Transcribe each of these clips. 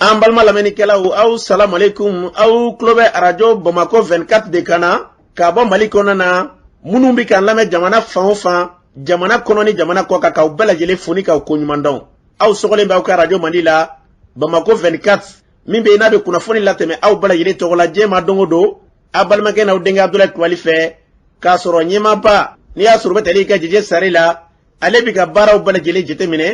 An balma lamɛnnikɛlaw aw salamu alaikum aw tulo bɛ arajo Bamako 24 de kan na ka bɔ Mali kɔnɔ na minnu bɛ k'an lamɛn jamana fan o fan jamana kɔnɔ ni jamana kɔ kan k'aw bɛɛ lajɛlen fo ni k'aw koɲuman dɔn. Aw sɔgɔlen b'aw ka arajo Mali la Bamako 24 min bɛ n'a bɛ kunnafoni latɛmɛ aw bɛɛ lajɛlen tɔgɔ la diɲɛ ma don o don a balimakɛ n'aw denkɛ Abdulaye Kulibali fɛ k'a sɔrɔ ɲɛmaaba n'i y'a sɔrɔ bɛ tali ka jɛjɛ sari la ale bɛ ka baaraw bɛɛ lajɛlen jateminɛ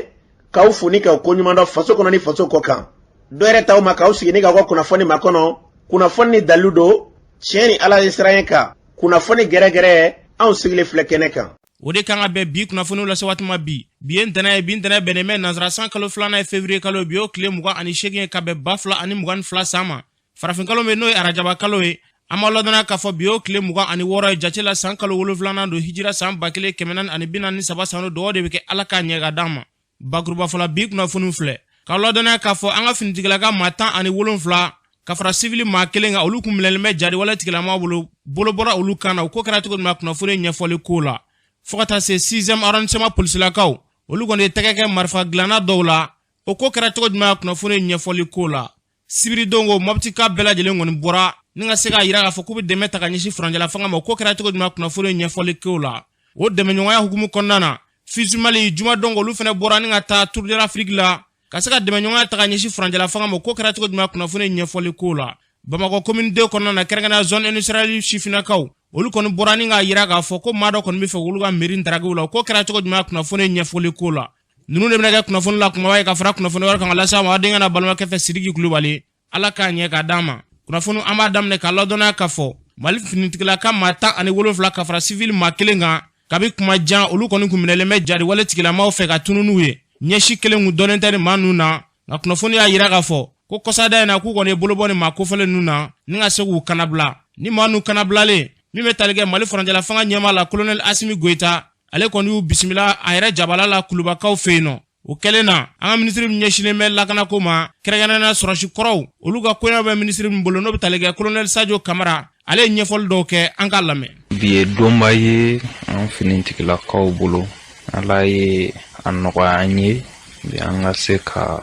k'aw fo ni k'aw koɲuman dɔn faso kɔnɔ ni faso kɔ kan. Dɔ yɛrɛ t'aw ma k'aw sigi ni k'aw ka kunnafoni ma kɔnɔ kunnafoni ni dalilu don tiɲɛ ni Ala ye siran kan kunnafoni gɛrɛgɛrɛ anw sigilen filɛ kɛnɛ kan. O de kan ka bɛn bi kunnafoniw lase waati ma bi ye ntɛnɛn ye bi ntɛnɛn bɛnnen bɛ nansara san kalo 2nan ye février kalo bi o tile 28 ye ka bɛn 2022 san ma farafin kalo bɛ n'o ye arajaba kalo ye an b'a ladɔnniya k'a fɔ bi o tile 26 ye jate la san kalo 7nan don hijira san 1443 san dɔw de bɛ kɛ Ala k'a ɲɛ ka d'an ma bakuruba fɔla bi kunnafoniw filɛ k'a ladɔnniya k'a fɔ an ka finitigilaka maa 17 ka fara civil maa 1 kan olu kun minɛlen bɛ jariwale tigilama bolo bɔra olu kan na o ko kɛra cogo min na kunnafoni ɲɛfɔli ko la fo ka taa se 6e arrondissement polisilakaw olu kɔni tɛgɛ kɛ marifa dilanna dɔw la o ko kɛra cogo jumɛn kunnafoni ɲɛfɔli ko la sibiri dongo mɔbiti ka bɛɛ lajɛlen kɔni bɔra ni ka se ka yira k'a fɔ k'u bɛ dɛmɛ ta ka ɲɛsin furanjɛla fanga ma o ko kɛra cogo jumɛn kunnafoni ɲɛfɔli ko la o dɛmɛɲɔgɔnya hukumu kɔnɔna na Fizu Mali juma dongo olu fana bɔra ni ka taa Tour de l'Afrique la ka se ka dɛmɛɲɔgɔnya ta ka ɲɛsin furanjɛla fanga ma o ko kɛra cogo jumɛn kunnafoni ɲɛfɔli ko la Bamako commune 2 kɔnɔna na kɛrɛnkɛrɛnnenya zone industrielle sifinakaw olu kɔni bɔra ni ka yira k'a fɔ ko maa dɔ kɔni bɛ fɛ olu ka mairie daragiw la ko kɛra cogo jumɛn kunnafoni ɲɛfɔli ko la ninnu de bɛna kɛ kunnafoni la kumaba ye ka fara kunnafoni wɛrɛ kan ka lase a ma a denkɛ n'a balimakɛ fɛ Sidiki Kulibali Ala k'a ɲɛ ka d'an ma kunnafoni an b'a daminɛ k'a ladɔnniya k'a fɔ Mali finitigilaka maa 17 ka fara civil maa 1 kan kabi kuma jan olu kɔni kun minɛlen bɛ jariwale tigilamaw fɛ ka tunu n'u ye ɲɛsi kelen kun dɔnnen tɛ ni maa ninnu na nka kunnafoni y'a yira k'a fɔ ko kɔsada in na k'u kɔni ye bolobɔ ni maa kofɔlen ninnu na ni ka se k'u kanabila ni maa ninnu kanabilalen min bɛ tali kɛ Mali furanjɛla fanga ɲɛmaa la colonel Asimi Goita ale kɔni y'u bisimila a yɛrɛ jabala la kulubakaw fɛ yen nɔ o kɛlen na an ka ministre min ɲɛsinnen bɛ lakanako ma kɛrɛnkɛrɛnnenya sɔrɔsi kɔrɔw olu ka koɲɛ bɛ ministre min bolo n'o bɛ tali kɛ colonel Sadio Kamara ale ye ɲɛfɔli dɔw kɛ an k'a lamɛn. Bi ye donba ye an finitigilakaw bolo Ala ye a nɔgɔya an ye bi an ka se ka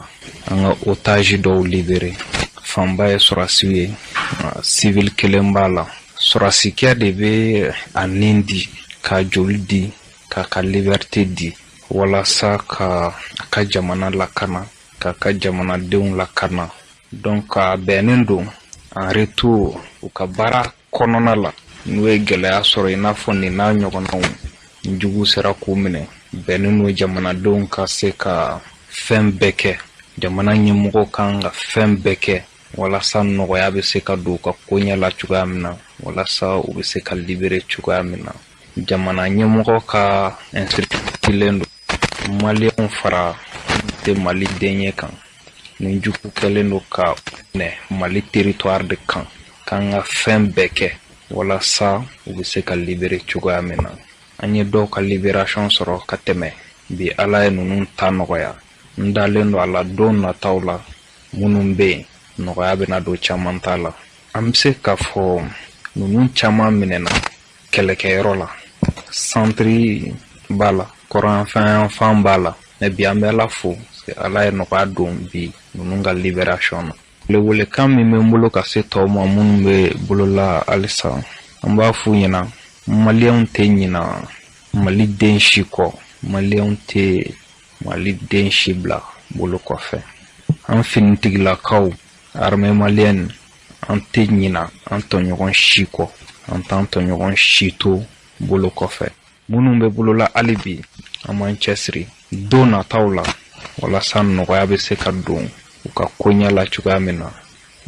an ka otage dɔw libérer fanba ye sɔrɔsiw ye civil kelen b'a la sɔrɔsikɛ de bɛ a nin di ka joli di ka liberté di walasa ka jamana lakana ka jamanadenw lakana donc a bɛnnen don en retour u ka baara kɔnɔna la n'u ye gɛlɛya sɔrɔ i n'a fɔ nin n'a ɲɔgɔnnaw jugu sera k'u minɛ bɛnnen don jamanadenw ka se ka fɛn bɛɛ kɛ jamana ɲɛmɔgɔ kan ka fɛn bɛɛ kɛ walasa nɔgɔya bɛ se ka don ka koɲɛ la cogoya min na walasa u bɛ se ka libérer cogoya min na jamana ɲɛmɔgɔ ka instructilen don maliyɛnw fara tɛ Mali denɲɛ kan ni jugu kɛlen don ka minɛ Mali territoire de kan kan ka fɛn bɛɛ kɛ walasa u bɛ se ka libérer cogoya min na an ye dɔw ka libération sɔrɔ ka tɛmɛ bi Ala ye ninnu ta nɔgɔya n dalen don a la don nataw la minnu bɛ yen nɔgɔya bɛna don caman ta la an bɛ se k'a fɔ ninnu caman minɛna kɛlɛkɛyɔrɔ la centre b'a la kɔrɔnyanfan b'a la mais bi an bɛ Ala fo Ala ye nɔgɔya don bi ninnu ka libération na welekan min bɛ n bolo ka se tɔw ma minnu bɛ bolola halisa an b'a f'u ɲɛna maliyɛnw tɛ ɲina Mali den si kɔ maliyɛnw tɛ Mali den si bila bolo kɔfɛ an finitigilakaw armée malienne an tɛ ɲina an tɔɲɔgɔn si kɔ an t'an tɔɲɔgɔn si to bolo kɔfɛ minnu bɛ bolola hali bi an b'an cɛsiri don nataw la walasa nɔgɔya bɛ se ka don u ka koɲɛ la cogoya min na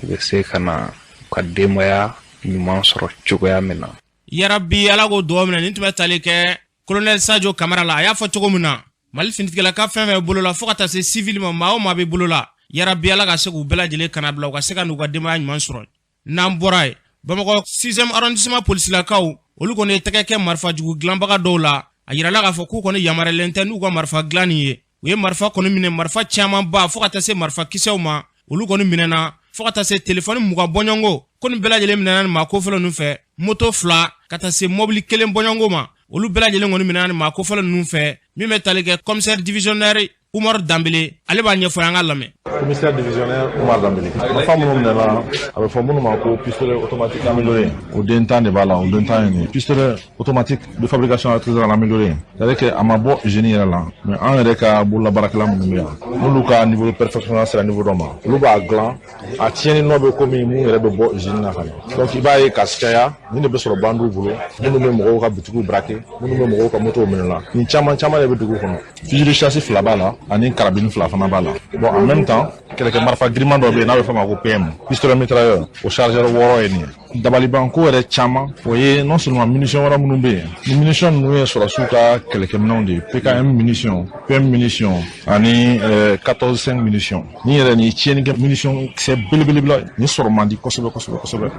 u bɛ se ka na u ka denbaya ɲuman sɔrɔ cogoya min na. Yarabi Ala ko dugawu minɛ nin tun bɛ tali kɛ colonel Sadio Kamara la a y'a fɔ cogo min na Mali finitigilaka fɛn fɛn bolo la fo ka taa se civil ma maa o maa bɛ bolo la yarabi Ala ka se k'u bɛɛ lajɛlen kanabila u ka se ka n'u ka denbaya ɲuman sɔrɔ n'an bɔra ye Bamako 6e arrondissement polisilakaw olu kɔni ye tɛgɛ kɛ marifa jugu dilanbaga dɔw la a yirala k'a fɔ k'u kɔni yamaruyalen tɛ n'u ka marifa dilan nin ye u ye marifa kɔni minɛ marifa caman ba fo ka taa se marifa kisɛw ma olu kɔni minɛna fo ka taa se téléphone mugan bɔɲɔngo ko nin bɛɛ lajɛlen minɛna ni maa kofɔlɔ ninnu fɛ moto 2 ka taa se mobili 1 bɔɲɔngo ma olu bɛɛ lajɛlen kɔni minɛna ni maa kofɔlɔ ninnu fɛ min bɛ tali kɛ commissaire divisionnaire Umaru Dambele ale b'a ɲɛfɔ an ka lamɛn. Commissaire divisionnaire Omar Dambélé. Ma femme nous là, avec fond nous manque pistolet automatique amélioré. Au dentan de bala, au dentan ni pistolet automatique de fabrication artisanale amélioré. C'est-à-dire que à ma bo génie là, mais en reka pour la barakla mumia. Nous ka niveau de perfection c'est à niveau d'homme. Nous ba gland a tieni nobe comme mu rebe bo génie na kana. Donc il va y kaskaya, ni ne be sur bandu boulot. Nous même mo ka bituku braqué, nous même mo ka moto menela. Ni chama le bituku kono. Fusil de chasse flaba là, ani carabine flafana bala. Bon en même temps quelques marfa grimand dobe na be fama ko PM. Pistolet mitrailleur au chargeur woro eni. Dabaliban ko re chama voyez non seulement munitions wara munumbe. Ni munitions nous sur la souka quelques noms de PKM munitions, PM munitions, ani 14-5 munitions. Ni re ni tieni munitions c'est belebelebla ni sur mandi kosobe.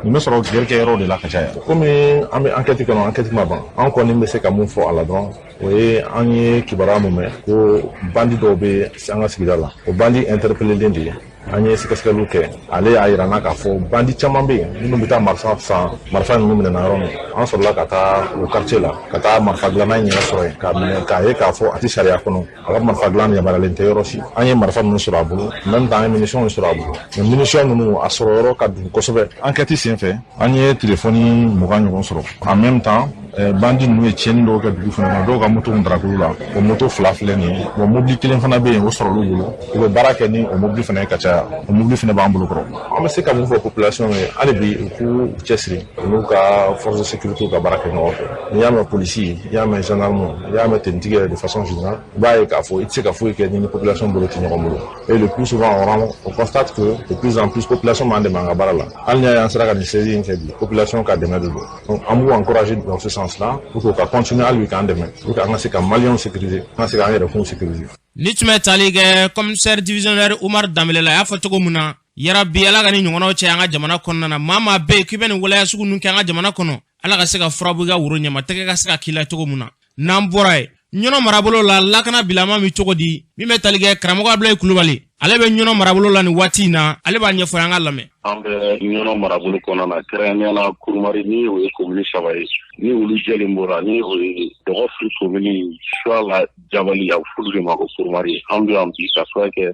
Ni me sur quelques héros de la kachaya. Comme enquête que enquête maban. On connaît mais c'est comme fort à la droite. Voyez anye kibara mume ko bandi dobe sanga sigidala. O bandi interpellé dendi. Anye sikaskalu ke ale ayirana ka fo bandi caman be minnu bɛ taa marifa san marifa ninnu minɛ na yɔrɔ min an sɔrɔla ka taa o quartier la ka taa marifa dilanna ɲɛ sɔrɔ yen k'a minɛ k'a ye k'a fɔ a tɛ sariya kɔnɔ a ka marifa dilan yamaruyalen tɛ yɔrɔ si an ye marifa ninnu sɔrɔ a bolo même temps an ye munition sɔrɔ a bolo mais munition ninnu a sɔrɔ yɔrɔ ka dun kosɛbɛ enquête senfɛ an ye téléphone 20 ɲɔgɔn sɔrɔ en même temps bandi ninnu ye tiɲɛni dɔw kɛ dugu fana na dɔw ka moto kun darakulu la o moto 2 filɛ nin ye bon mobili 1 fana bɛ yen o sɔrɔl'u bolo u bɛ baara kɛ ni o mobili fana ye ka caya o mobili fana b'an bolo kɔrɔ an bɛ se ka mun fɔ population ye hali bi u k'u cɛsiri n'u ka force de sécurité ka baara kɛ ɲɔgɔn fɛ n'i y'a mɛn polisi n'i y'a mɛn gendarme n'i y'a mɛn tenitigi yɛrɛ de façon générale i b'a ye k'a fɔ i tɛ se ka foyi kɛ ni population bolo tɛ ɲɔgɔn bolo et le plus souvent on constate que de plus en plus population b'an dɛmɛ an ka baara la hali ni y'an sera ka nin série in kɛ bi population ka dɛmɛ de don donc an b'u encourager dans ce sens là pour que continuer à lui k'an dɛmɛ pour que an ka se ka maliyɛnw sécuriser an ka se k'an yɛrɛ kun sécuriser. Ni tun bɛ tali kɛ commissaire divisionnaire Umar Dambélé la y'a fɔ cogo min na yarabi ala ka ni ɲɔgɔnnaw cɛ an ka jamana kɔnɔna na maa bɛ yen k'i bɛ nin waleya sugu ninnu kɛ an ka jamana kɔnɔ ala ka se ka furabu i ka woro ɲɛma tɛgɛ ka se ka k'i la cogo min na n'an bɔra ye ɲɔnɔ marabolo la lakana bilama min cogo di min bɛ tali kɛ karamɔgɔ Abulayi Kulubali ale bɛ ɲɔnɔ marabolo la nin waati in na ale b'a ɲɛfɔ an ka lamɛn. An bɛ ɲɔnɔ marabolo kɔnɔ na kɛrɛnkɛrɛnnenya Kurumari ni o ye commune 3 ye ni olu jɛlen bɔra ni o ye Dɔgɔfiri commune Suala Jabali a furu de ma ko Kurumari an bɛ yan bi ka sababu kɛ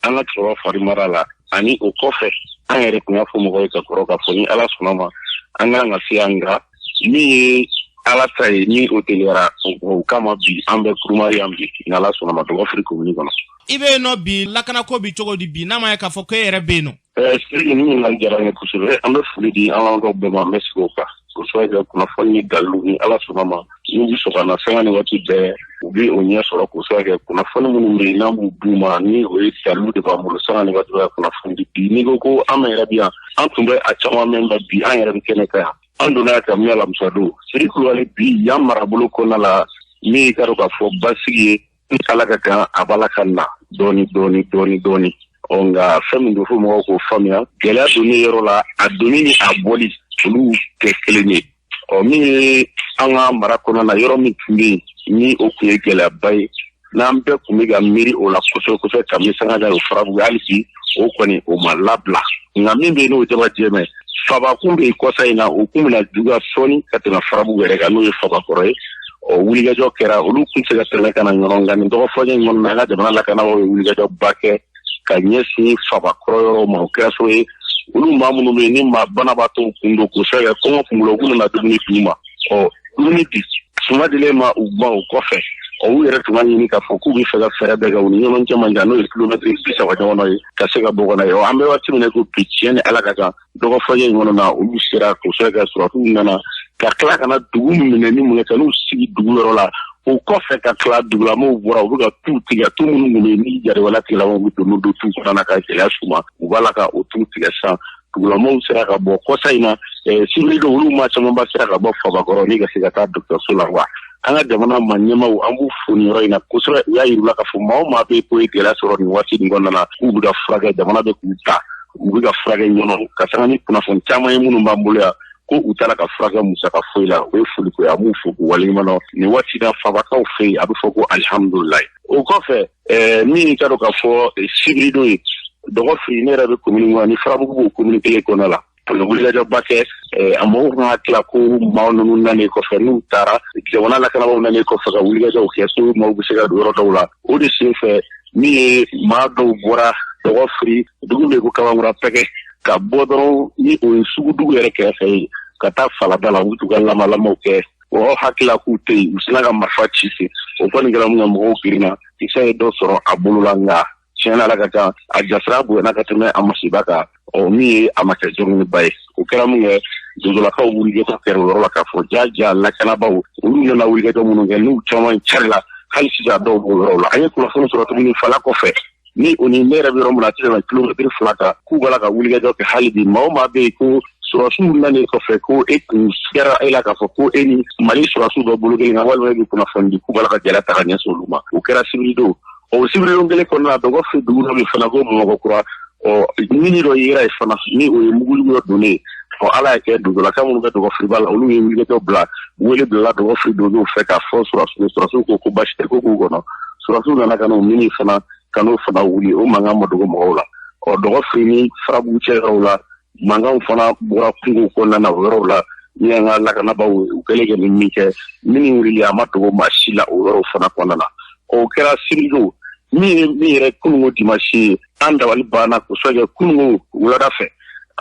an ka cɛkɔrɔba Farimara la ani o kɔfɛ an yɛrɛ tun y'a fɔ mɔgɔw ye ka kɔrɔ k'a fɔ ni ala sɔnna ma an kan ka se yan nka min ye ala ta ye ni o teliyara o kama bi an bɛ Kurumari yan bi ni ala sɔnna ma Dɔgɔfiri commune kɔnɔ. I bɛ yen nɔ bi lakanako bi cogo di bi n'a ma ye k'a fɔ ko e yɛrɛ bɛ yen nɔ. Siriki ni ɲininkali diyara n ye kosɛbɛ an bɛ foli di an ka bɛɛ ma an bɛ sigi o kan o sababu kɛ kunnafoni ni dalilu ni ala sɔnna ma n'u bɛ sɔn ka na sanga ni waati bɛɛ u bɛ o ɲɛ sɔrɔ k'o sababu kɛ kunnafoni minnu bɛ yen n'an b'u d'u ma ni o ye dalilu de b'an bolo sanga ni waati bɛɛ kunnafoni di bi n'i ko ko an yɛrɛ bɛ yan an tun bɛ a caman mɛn bi an yɛrɛ bɛ kɛnɛ kan yan an donna yan kabini alamisa don Siriki Kulubali bi yan marabolo kɔnɔna la min y'i ka dɔn k'a fɔ basigi ye ni ala ka kan a b'a la ka na dɔɔni. Nka fɛn min don fo mɔgɔw k'o faamuya gɛlɛya donni yɔrɔ la a donni ni a bɔli olu tɛ kelen ye min ye an ka mara kɔnɔna na yɔrɔ min tun bɛ yen ni o tun ye gɛlɛyaba ye n'an bɛɛ tun bɛ ka miiri o la kosɛbɛ kabini sanga da o farabu hali bi o kɔni o ma labila nka min bɛ yen n'o jaba jɛmɛ fabakun bɛ yen kɔsa in na o kun bɛna juguya sɔɔni ka tɛmɛ farabu yɛrɛ kan n'o ye fabakɔrɔ ye wulikajɔ kɛra olu kun tɛ se ka tɛmɛ ka na ɲɔgɔn kan nin dɔgɔfɔɲɛ in kɔnɔna an ka jamana lakanabagaw ye wulikajɔba kɛ ka ɲɛsin fabakɔrɔ yɔrɔ ma o kɛra so ye olu maa minnu bɛ yen ni maa banabaatɔw kun don k'o sɛgɛ kɔngɔ kunkolo u nana dumuni d'u ma dumuni di suma dilen ma u ma o kɔfɛ u yɛrɛ tun b'a ɲini k'a fɔ k'u bɛ fɛ ka fɛɛrɛ bɛɛ kɛ u ni ɲɔgɔn cɛ man jan n'o ye kilomɛtiri 30 ɲɔgɔn ye ka se ka bɔ kɔnɔ ye an bɛ waati min na ko bi tiɲɛ ni ala ka kan dɔgɔfɔɲɛ in kɔnɔ na olu sera k'o sɛgɛ surasiw nana ka tila ka na dugu minɛ ni mun ye ka n'u sigi dugu yɔrɔ la o kɔfɛ ka tila dugulamaw bɔra u bɛ ka tu tigɛ tu minnu kun bɛ yen ni jariwala tigilamaw bɛ don n'o don tu kɔnɔna ka gɛlɛya s'u ma u b'a la ka o tu tigɛ sisan dugulamaw sera ka bɔ kɔsa in na sibiri dɔw olu maa camanba sera ka bɔ fabakɔrɔ ni ka se ka taa dɔgɔtɔrɔso la wa an ka jamana ma ɲɛmaw an b'u fo nin yɔrɔ in na kosɛbɛ u y'a yir'u la k'a fɔ maa o maa bɛ ko ye gɛlɛya sɔrɔ nin waati nin kɔnɔna na k'u bɛ ka furakɛ jamana bɛ k'u ta u bɛ ka furakɛ ɲɔgɔn ka sanga ni kunnafoni caman ye minnu b'an bolo yan ko u taara ka furakɛ musaka foyi la o ye foli ko ye an b'u fo k'u waleɲuman dɔn nin waati na fabakaw fɛ yen a bɛ fɔ ko alihamudulilayi o kɔfɛ min y'i ka dɔn k'a fɔ sibiri don ye Dɔgɔfiri ne yɛrɛ bɛ commune kɔnɔ ni farabugu b'o commune kelen kɔnɔ la a bɛ wulikajɔba kɛ a mɔgɔw kan ka tila ko maaw ninnu nanen kɔfɛ n'u taara jamana lakanabagaw nanen kɔfɛ ka wulikajɔw kɛ so maaw bɛ se ka don yɔrɔ dɔw la o de sen fɛ min ye maa dɔw bɔra tɔgɔ firi dugu bɛ ko Kabankura pɛkɛ ka bɔ dɔrɔn ni o ye sugu dugu yɛrɛ kɛrɛfɛ ye ka taa falada la u t'u ka lamalamaw kɛ o hakilila k'u tɛ yen u sina ka marifa ci se o kɔni kɛra mun ka mɔgɔw girinna kisɛ ye dɔ sɔrɔ a bolo la nka tiɲɛna Ala ka ca a jasira bonyana ka tɛmɛ a masiba kan min ye a ma kɛ jɔnniba ye o kɛra mun kɛ dozolakaw wulikɛtɔ kɛra o yɔrɔ la k'a fɔ jaja lakanabaw olu nana wulikɛtɔ minnu kɛ n'u caman carila hali sisan dɔw b'o yɔrɔ la an ye kunnafoni sɔrɔ tuguni Fala kɔfɛ ni o ni ne yɛrɛ bɛ yɔrɔ min na a tɛ tɛmɛ kilomɛtiri 2 kan k'u b'a la ka wulikɛjɔ kɛ hali bi maa o maa bɛ yen ko sɔrɔsiw nanen kɔfɛ ko e kun kɛra e la k'a fɔ ko e ni Mali sɔrɔsiw dɔ bolo kelen kan walima e bɛ kunnafoni di k'u b'a la ka gɛlɛya ta ka ɲɛsin olu ma o kɛra sibirido o sibirido kelen kɔnɔna na dɔgɔ fɛ dugu dɔ bɛ fana ko Bamakɔkura mini dɔ yera ye fana ni o ye muguli dɔ donnen Ala y'a kɛ dozolaka minnu bɛ dɔgɔ firiba la olu ye wulikɛjɔ bila wele bila dɔgɔ firi dozow fɛ k'a fɔ sɔrɔsiw ko basi tɛ ko k'u kɔnɔ sɔrɔsiw nana ka n'o mini fana ka n'o fana wuli o mankan ma dogo mɔgɔw la dɔgɔ firi ni farabugu cɛ yɔrɔw la mankanw fana bɔra kungow kɔnɔna na o yɔrɔw la ni an ka lakanabaw u kɛlen kɛ ni min kɛ minnu wulili a ma dogo maa si la o yɔrɔw fana kɔnɔna na o kɛra sibirido min yɛrɛ kununko dimanche ye an dabali banna k'o kɛ kununko wulada fɛ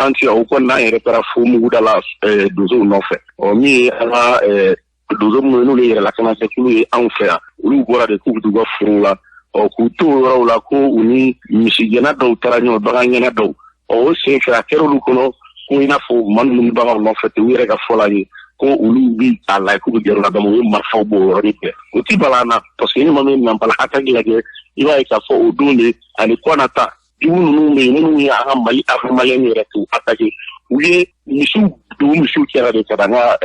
an ti o kɔnɔna an yɛrɛ taara fo muguda la dozow nɔfɛ min ye an ka dozo minnu n'olu ye yɛrɛlakanakɛkulu ye anw fɛ yan olu bɔra de k'u bɛ t'u ka forow la k'u to o yɔrɔw la ko u ni misigɛnna dɔw taara ɲɔgɔn bagangɛnna dɔw o sen fɛ a kɛra olu kɔnɔ ko i n'a fɔ maa minnu bɛ baganw nɔfɛ ten u yɛrɛ ka fɔ la ye ko olu bi a la k'u bɛ gɛrɛ u la u ye marifaw bɔ o yɔrɔnin fɛ o ti bala na parce que ni maa min nanbala attaque lajɛ i b'a ye k'a fɔ o don de ani kɔnata jugu ninnu bɛ yen minnu ye an ka Mali afro-maliyɛn yɛrɛ k'u attaque u ye misiw kɛra de ka an ka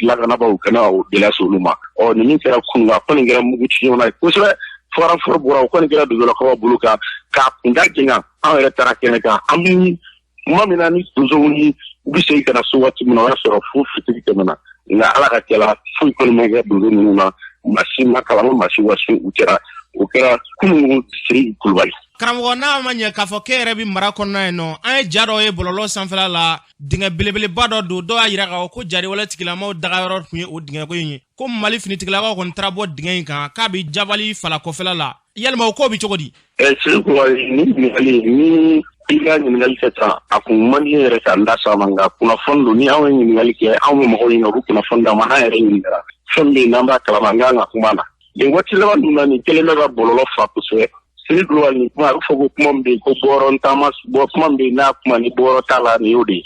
lakanabaw kana o gɛlɛya se olu ma nin min kɛra kunun a kɔni kɛra mugu ci ɲɔgɔn na kosɛbɛ fɔra bɔra o kɔni kɛra dozolakaw bolo kan k'a kunda jɛŋa an yɛrɛ taara kɛnɛ kan an bɛ kuma min na ni dozow ni u bɛ segin ka na so waati min na o y'a sɔrɔ fo fitiri tɛmɛna nka Ala ka kɛ la foyi kɔni ma kɛ dozo ninnu na maa si ma kalan maa si wasi u kɛra o kɛra kununko Siriki Kulubali. Karamɔgɔ n'a ma ɲɛ k'a fɔ k'e yɛrɛ bɛ mara kɔnɔna yen nɔ an ye ja dɔ ye bɔlɔlɔ sanfɛla la dingɛ belebeleba dɔ don dɔw y'a jira k'a fɔ ko jariwale tigilamaw dagayɔrɔ tun ye o dingɛ ko in ye ko Mali finitigilakaw kɔni taara bɔ dingɛ in kan k'a bɛ Jabali Fala kɔfɛla la yalima o ko bɛ cogo di. Siriki Kulubali ni ɲininkali ni i ka ɲininkali kɛ tan a kun man di yɛrɛ k'an da s'a ma nka kunnafoni don ni anw ye ɲininkali kɛ anw bɛ mɔgɔw ɲininka u bɛ kunnafoni d'an ma an yɛrɛ ɲininkara fɛn bɛ yen n'an b'a kalama an kan ka kuma na nin waati laban ninnu na nin kelen bɛ ka bɔlɔlɔ fa kosɛbɛ Siriki Kulubali nin kuma a bɛ fɔ ko kuma min bɛ yen ko bɔyɔrɔ taama kuma min bɛ yen n'a kuma ni bɔyɔrɔ t'a la nin y'o de ye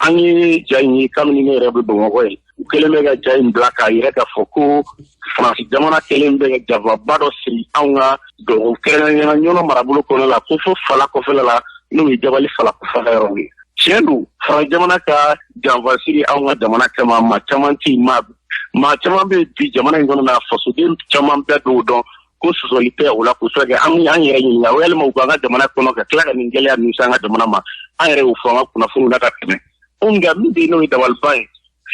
an ye ja in ye kabini ne yɛrɛ bɛ Bamakɔ ye u kelen bɛ ka ja in bila k'a yɛrɛ k'a fɔ ko Faransi jamana kelen bɛ ka janfaba dɔ siri anw ka dɔgɔ kɛrɛnkɛrɛnnenya ɲɔnɔ marabolo kɔnɔ la ko fo Fala kɔfɛla la n'o ye Jabali Fala kɔfɛla yɔrɔ ye tiɲɛ don Faransi jamana ka janfa siri anw ka jamana kama maa caman tɛ yen maa caman bɛ bi jamana in kɔnɔ na fasoden caman bɛɛ dɔw dɔn ko sɔsɔli tɛ o la kosɛbɛ kɛ an yɛrɛ ɲininka walima u b'an ka jamana kɔnɔ ka tila ka nin gɛlɛya ninnu se an ka jamana ma an yɛrɛ y'o fɔ an ka kunnafoniw la ka tɛmɛ nka min bɛ yen n'o ye dabaliban ye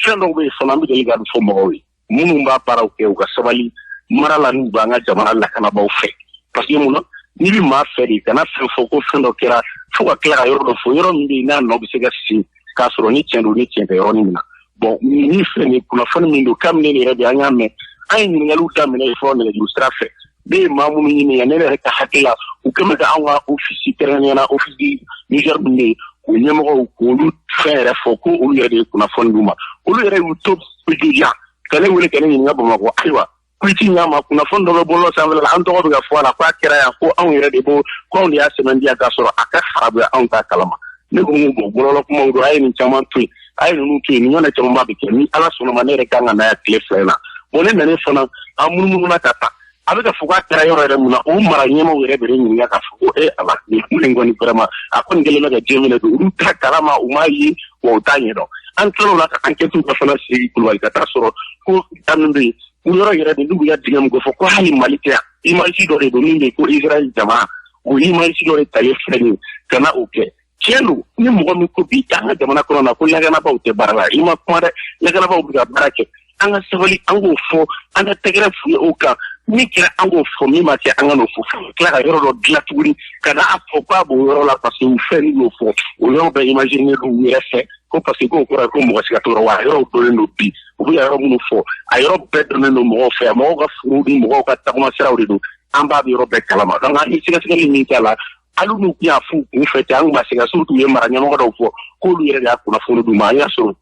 fɛn dɔw bɛ yen fana an bɛ deli ka fɔ mɔgɔw ye minnu b'a baaraw kɛ u ka sabali mara la n'u b'an ka jamana lakanabaw fɛ parce que mun na n'i bɛ maa fɛ de kana fɛn fɔ ko fɛn dɔ kɛra fo ka tila ka yɔrɔ dɔ fɔ yɔrɔ min bɛ yen n'a nɔ bɛ se ka sigi k'a sɔrɔ ni tiɲɛ don ni tiɲɛ tɛ yɔrɔnin min na bon ni filɛ nin kunnafoni min don kabini ne yɛrɛ de an y'a mɛn an ye ɲininkaliw daminɛ fɔ nɛgɛjuru sira fɛ ne ye maa minnu ɲininka ne yɛrɛ ka hakili la u kɛlen bɛ ka an ka ofisi kɛrɛnkɛrɛnnenya ofisi Niger min bɛ yen o ɲɛmɔgɔw k'olu fɛn yɛrɛ fɔ ko olu yɛrɛ de ye kunnafoni d'u ma olu yɛrɛ y'u to juguya ka ne wele ka ne ɲininka Bamakɔ ayiwa ko i ti ɲ'a ma kunnafoni dɔ bɛ bɔlɔlɔ sanfɛla la an tɔgɔ bɛ ka fɔ a la k'a kɛra yan ko anw yɛrɛ de ko anw de y'a sɛbɛn diya k'a sɔrɔ a ka farabuya anw t'a kalama ne ko n ko bɔlɔlɔ kumaw don a ye nin caman to yen a ye ninnu to yen nin ɲɔgɔnna caman bɛ kɛ ni Ala sɔnna ma ne yɛrɛ kan ka n'a ya tile 2 in na bon ne nana fana an munumunu ka taa a bɛ ka fɔ k'a kɛra yɔrɔ yɛrɛ mun na o mara ɲɛmaaw yɛrɛ bɛ ne ɲininka k'a fɔ ko ala nin kuma in kɔni vraiment a kɔni kɛlen bɛ ka diɲɛ minɛ don olu t'a kalama u m'a ye wa u t'a ɲɛdɔn an tilal'o la ka enquête dɔ fana Siriki Kulubali ka taa sɔrɔ ko da min bɛ yen u yɔrɔ yɛrɛ de n'u y'a dingɛ min kofɔ ko hali Mali tɛ yan image dɔ de don min bɛ yen ko Israël jamana o image dɔ de talen filɛ nin ka na o kɛ tiɲɛ don ni mɔgɔ min ko bi an ka jamana kɔnɔ na ko lakanabaw tɛ baara la i ma kuma dɛ lakanabaw bɛ ka baara kɛ an ka sabali an k'o fɔ an ka tɛgɛrɛ f'u ye o kan min kɛra an k'o fɔ min ma kɛ an ka n'o fɔ tila ka yɔrɔ dɔ dilan tuguni ka na a fɔ k'a b'o yɔrɔ la parce que u fɛn n'o fɔ o yɔrɔ bɛɛ imaginer don u yɛrɛ fɛ ko parce que k'o kɔrɔ ko mɔgɔ si ka to yɔrɔ wa a yɔrɔw donnen don bi u bɛ yɔrɔ minnu fɔ a yɔrɔ bɛɛ donnen don mɔgɔw fɛ mɔgɔw ka furu ni mɔgɔw ka tagama siraw de don an b'a bɛ yɔrɔ bɛɛ kalama donc an ye sɛgɛsɛgɛli min kɛ a la hali n'u tun y'a fu kun fɛ ten an kun ma se ka surtout ye mara ɲɛmɔgɔ dɔw fɔ k'olu yɛrɛ de y'a kunnafoni d'u ma an y'a sɔrɔ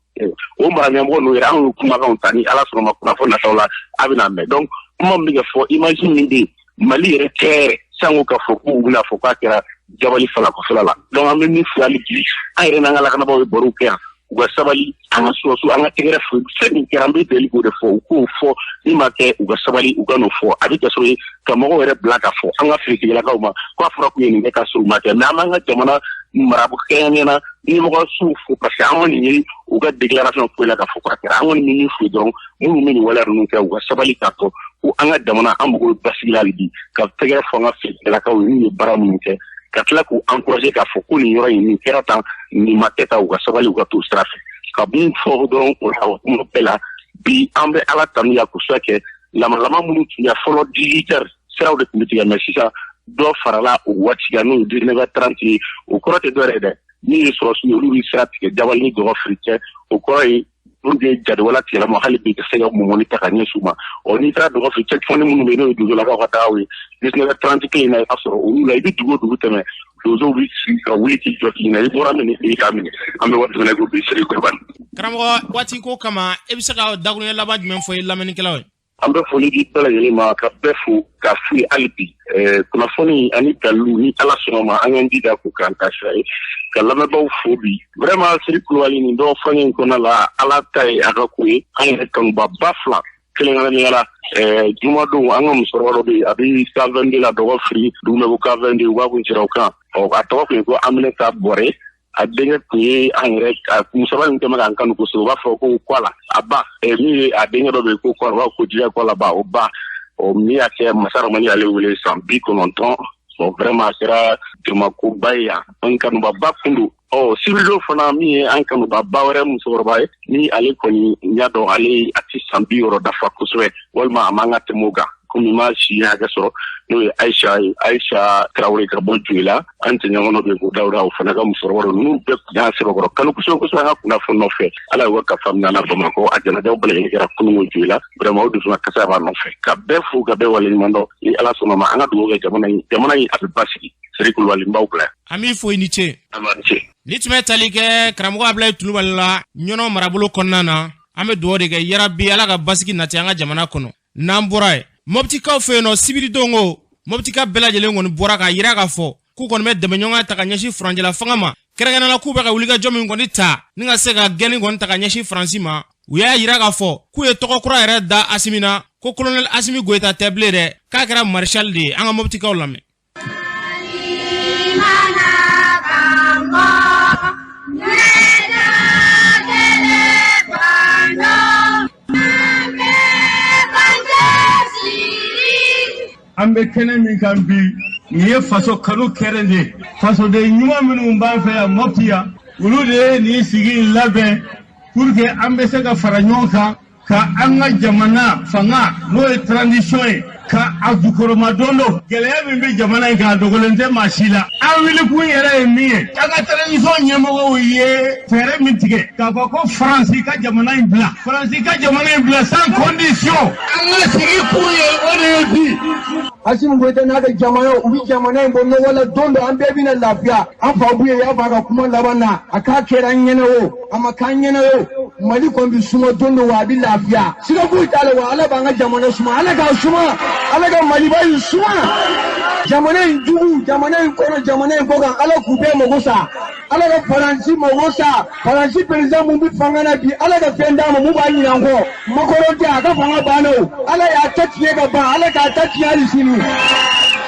o mara ɲɛmɔgɔ n'u yɛrɛ an y'u kumakanw ta ni ala sɔnna ma kunnafoni nataw la a bɛna mɛn donc kuma min bɛ kɛ fɔ image min bɛ yen Mali yɛrɛ kɛɛrɛ sango ka fɔ k'u bɛna fɔ k'a kɛra jabali fala kɔfɛla la donc an bɛ min fɔ hali bi an yɛrɛ n'an ka lakanabaaw ye barow kɛ yan u ka sabali an ka sɔrɔso an ka tɛgɛrɛ fo fɛn min kɛra an bɛ deli k'o de fɔ u k'o fɔ min ma kɛ u ka sabali u ka n'o fɔ a bɛ kɛ sɔrɔ ye ka mɔgɔw yɛrɛ bila ka fɔ an ka feerekɛlakaw ma k'a fɔra k'u ye nin kɛ ka sɔrɔ u ma kɛ mais an b'an ka jamana marabu kɛɲɛna ɲɛmɔgɔsow fo parce que an kɔni ye u ka déclaration foyi la ka fɔ k'a kɛra an kɔni bɛ min fo dɔrɔn minnu bɛ nin waleya ninnu kɛ u ka sabali k'a fɔ ko an ka jamana an mago bɛ basigi la hali bi ka tɛgɛrɛ fɔ an ka feerekɛlakaw ye n'u ye baara minnu kɛ ka tila k'u encourager k'a fɔ ko nin yɔrɔ in nin kɛra tan nin ma kɛ tan u ka sabali u ka t'o sira fɛ ka min fɔ dɔrɔn o la o kuma bɛɛ la bi an bɛ ala tanu ya k'o sira kɛ lamalama minnu tun y'a fɔlɔ 18h siraw de tun bɛ tigɛ mais sisan dɔ farala o waati kan n'o ye 19h30 ye o kɔrɔ tɛ dɔ yɛrɛ dɛ min ye sɔrɔsiw ye olu bɛ sira tigɛ jabali ni dɔgɔ firi cɛ o kɔrɔ ye pour que jadwala tigɛlama hali bi ka se ka mɔmɔni ta ka ɲɛsin u ma n'i taara dɔgɔ firi cɛ fɔni minnu bɛ yen n'o ye dugulakaw ka tagaw ye 19h30 kelen na i b'a sɔrɔ olu la i bɛ dugu o dugu tɛmɛ donsow bɛ sigi ka wuli k'i jɔ k'i na i bɔra min i k'a minɛ an bɛ waati min ko bi seri kulubali. Karamɔgɔ waati ko kama e bɛ se ka dakuruɲɛ laban jumɛn fɔ i lamɛnnikɛlaw ye. An bɛ foli di bɛɛ lajɛlen ma ka bɛɛ fo ka fili hali bi kunnafoni ani dalilu ni ala sɔnna ma an k'an jija k'u k'an ta sira ye ka lamɛnbaaw fo bi vraiment Seri Kulubali nin dɔgɔ fɔɲɛ in kɔnɔna la ala ta ye a ka ko ye an yɛrɛ kanuba ba fila kelenkɛrɛnnenya la jumadon an ka musokɔrɔba dɔ bɛ yen a bɛ ka 22 la dɔgɔ firi dugu bɛ ko ka 22 u b'a kun cira o kan a tɔgɔ kun ye ko Aminata Bɔrɛ a denkɛ kun ye an yɛrɛ musokɔrɔba in tɛmɛ k'an kanu kosɛbɛ u b'a fɔ ko Kwala a ba min ye a denkɛ dɔ bɛ yen ko Kwala u b'a fɔ ko Jiya Kwala ba o ba min y'a kɛ Masa Ramani y'ale wele san 90 vraiment a kɛra dɛmɛkoba ye yan an kanubaba kun don Sibiri fana min ye an kanubaba wɛrɛ musokɔrɔba ye ni ale kɔni ɲa dɔn ale a tɛ san 60 dafa kosɛbɛ walima a man ka tɛmɛ o kan komi ma si hakɛ sɔrɔ n'o ye Ayisa Tarawele ka bɔ Joyila an tɛ ɲɔgɔn dɔ bɛ ko Dawuda o fana ka musokɔrɔba ninnu bɛɛ kun y'an sɛbɛkɔrɔ kanu kosɛbɛ an ka kunnafoni nɔfɛ ala y'u ka faamuya na Bamakɔ a jɛnajɛw bɛɛ lajɛlen kɛra kununko Joyila vraiment o dusuma kasa b'a nɔfɛ ka bɛɛ fo ka bɛɛ waleɲuman dɔn ni ala sɔnna ma an ka dugawu kɛ jamana in a bɛ basigi Seri Kulubali n b'aw bila. An b'i fo i ni ce. An b'a ni ce. Ni tun bɛ tali kɛ karamɔgɔ Abilaye Kulubali la ɲɔnɔ marabolo kɔnɔna na an bɛ dugawu de kɛ yarabi ala ka basigi nati an ka jamana kɔnɔ n'an bɔra ye Mɔptikaw fɛ yen nɔ sibiri dongo Mɔptika bɛɛ lajɛlen kɔni bɔra k'a yira k'a fɔ k'u kɔni bɛ dɛmɛɲɔgɔnya ta ka ɲɛsin furancɛla fanga ma kɛrɛnkɛrɛnnenya la k'u bɛ ka wulikajɔ min kɔni ta ni ka se ka gɛnni kɔni ta ka ɲɛsin Faransi ma u y'a yira k'a fɔ k'u ye tɔgɔ kura yɛrɛ da Asimi na ko colonel Asimi Goyita tɛ bilen dɛ k'a kɛra marshal de ye an ka Mɔptikaw lamɛn. An bɛ kɛnɛ min kan bi nin ye faso kanu kɛrɛn de fasoden ɲuman minnu b'an fɛ yan Mɔpti yan olu de ye nin sigi in labɛn pour que an bɛ se ka fara ɲɔgɔn kan ka an ka jamana fanga n'o ye transition ye ka a jukɔrɔma don do gɛlɛya min bɛ jamana in kan a dogolen tɛ maa si la an wilikun yɛrɛ ye min ye an ka transition ɲɛmɔgɔw ye fɛɛrɛ min tigɛ k'a fɔ ko Faransi ka jamana in bila sans condition an ka sigi kun ye o de ye bi. Asimi Goyita n'a ka jamana u bɛ jamana in bɔ nɔgɔ la don dɔ an bɛɛ bɛna lafiya an fa bu ye y'a fɔ a ka kuma laban na a k'a kɛra an ɲɛna o a ma k'an ɲɛna o Mali kɔni bɛ suma don dɔ wa a bɛ lafiya siga foyi t'a la wa ala b'an ka jamana suma ala k'a suma ala ka Maliba in suma jamana in jugu jamana in kɔnɔ jamana in kɔ kan ala k'u bɛɛ mago sa ala ka Faransi mago sa Faransi président mun bɛ fanga na bi ala ka fɛn d'a ma mun b'a ɲinɛ an kɔ makɔrɔ tɛ a ka fanga banna o ala y'a ta tiɲɛ ka ban ala k'a ta tiɲɛ hali sini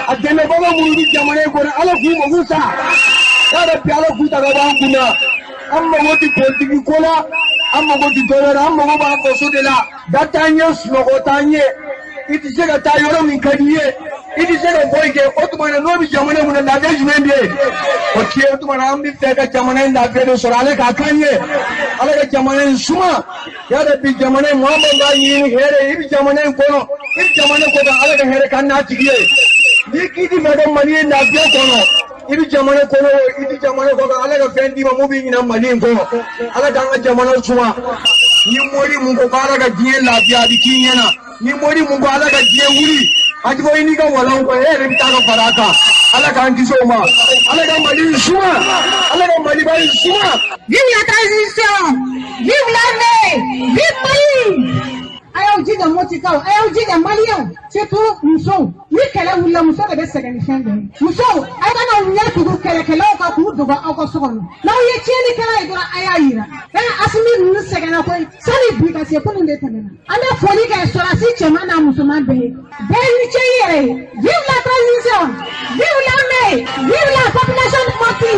a dɛmɛbaga minnu bɛ jamana in kɔnɔ ala k'u mago sa y'a bi ala k'u ta ka bɔ an kunna an mago tɛ politiki ko la an mago tɛ dɔ wɛrɛ an mago b'an faso de la da t'an ye sunɔgɔ t'an ye i tɛ se ka taa yɔrɔ min ka di ye i tɛ se ka foyi kɛ o tuma na n'o bɛ jamana in kɔnɔ lafiya jumɛn bɛ yen o tɛ o tuma na an bɛ fɛ ka jamana in lafiya de sɔrɔ ale k'a kan ye ala ka jamana in suma y'a bi jamana in Muhamadu b'a ɲini hɛrɛ i bɛ jamana in kɔnɔ i bɛ jamana in kɔnɔ ala ka hɛrɛ k'an n'a tigi ye n'i k'i ti fɛ ka Mali in lafiya kɔnɔ i bɛ jamana kɔnɔ o i bɛ jamana kɔnɔ ala ka fɛn d'i ma mun b'i ɲinɛ Mali in kɔ ala k'an ka jamana suma ni mori mun ko k'ala ka diɲɛ lafiya a bɛ k'i ɲɛna ni mori mun ko ala ka diɲɛ wuli Ajibo ini ka wala ko e re ta ka faraka ala ka anti so ma ala ka mali suma ala ka mali bali suma. Vive la transition, vive l'armée, vive Mali. Ayaw ji da motikaw ayaw ji da Maliens surtout muso ni kɛlɛ wulila muso de bɛ sɛgɛn ni fɛn bɛɛ ye muso a kana ɲɛ tugu kɛlɛkɛlaw ka k'u dogo aw ka so kɔnɔ n'aw ye tiɲɛni kɛla ye dɔrɔn a y'a yira Asimi ninnu sɛgɛnna koyi sani bi ka se kunun de tɛmɛna an bɛ foli kɛ sɔrɔdasi cɛman n'a musoman bɛɛ ye bɛɛ ni cɛ i yɛrɛ ye vive la transition vive l'armée vive la population de Mopti.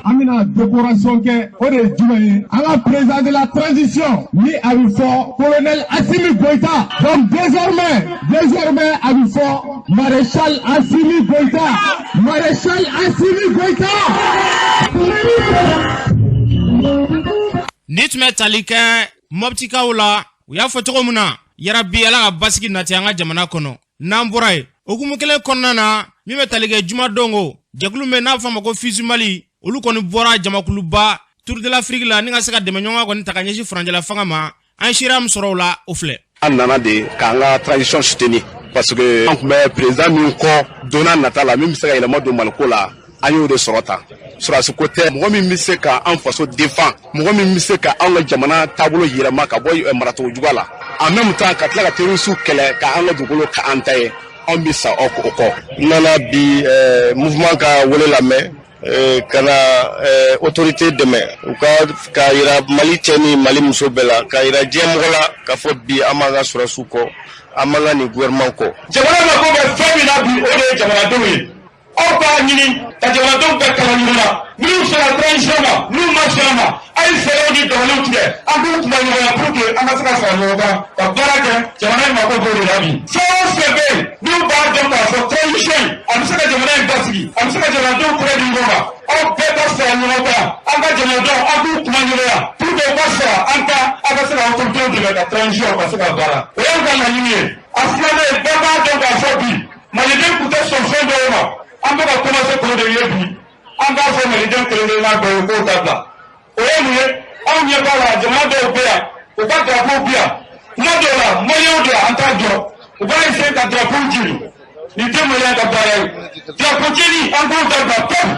An bɛna décoration kɛ o de ye jumɛn ye an ka président de la transition ni a bɛ fɔ colonel Assimi Goïta. Donc désormais a bɛ fɔ maréchal Assimi Goïta. Maréchal Assimi Goïta. Ni tun bɛ tali kɛ Moptikaw la u y'a fɔ cogo min na yarabi ala ka basigi nati an ka jamana kɔnɔ n'an bɔra ye okumu kelen kɔnɔna na min bɛ tali kɛ jumadongo jɛkulu bɛ n'a fɔ a ma ko Fizi Mali olu kɔni bɔra jamakuluba Tour de l'Afrique la ni ka se ka dɛmɛ ɲɔgɔn kɔni ta ka ɲɛsin furancɛla fanga ma an sira min sɔrɔ o la o filɛ. An nana de k'an ka transition soutenir parce que an tun bɛ président min kɔ donna nata la min bɛ se ka yɛlɛma don Maliko la an y'o de sɔrɔ tan sɔrɔdasi ko tɛ mɔgɔ min bɛ se ka an faso défend mɔgɔ min bɛ se ka an ka jamana taabolo yɛlɛma ka bɔ maracogo juguya la en même temps ka tila ka terroriste kɛlɛ ka an ka dugukolo ka an ta ye anw bɛ sa o kɔ. N nana bi mouvement ka wele lamɛn ka na autorité dɛmɛ u ka yira Mali cɛ ni Mali muso bɛɛ la ka yira diɲɛ mɔgɔ la ka fɔ bi an b'an ka sɔrɔdasiw kɔ an b'an ka nin gouvernement kɔ. Jamana mako bɛ fɛn min na bi o de ye jamanadenw ye. Aw b'a ɲini ka jamanadenw bɛɛ kalan ɲɔgɔn na minnu sera transition ma minnu ma sera ma a ye fɛɛrɛw ni dɔgɔninw tigɛ an k'u kuma ɲɔgɔn na pour que an ka se ka fara ɲɔgɔn kan ka baara kɛ jamana in mako b'o de la bi. Fɛn o fɛn bɛ yen n'u b'a dɔn k'a fɔ transition a bɛ se ka jamana in basigi a bɛ se ka jamanadenw kura di ɲɔgɔn kan aw bɛɛ ka fara ɲɔgɔn kan an ka jamanadenw an k'u kuma ɲɔgɔn ya pour que u ka fara an ka se ka autoritéw dɛmɛ ka transition ka se ka baara o y'an ka laɲini ye. A filanan bɛɛ b'a dɔn k'a fɔ bi maliden tun tɛ sɔn fɛn dɔw ma. An bɛ ka commencer k'o de ye bi an b'a fɔ maliden kelen-kelenna bɛɛ ye k'o dabila o ye mun ye anw ɲɛ b'a la jamana dɔw bɛ yan u ka drapeau bɛ yan kuma dɔw la maliyɛnw de an t'a dɔn u b'a essayer ka drapeau jeni nin tɛ maliyɛn ka baara ye drapeau jeni an k'o dabila pewu.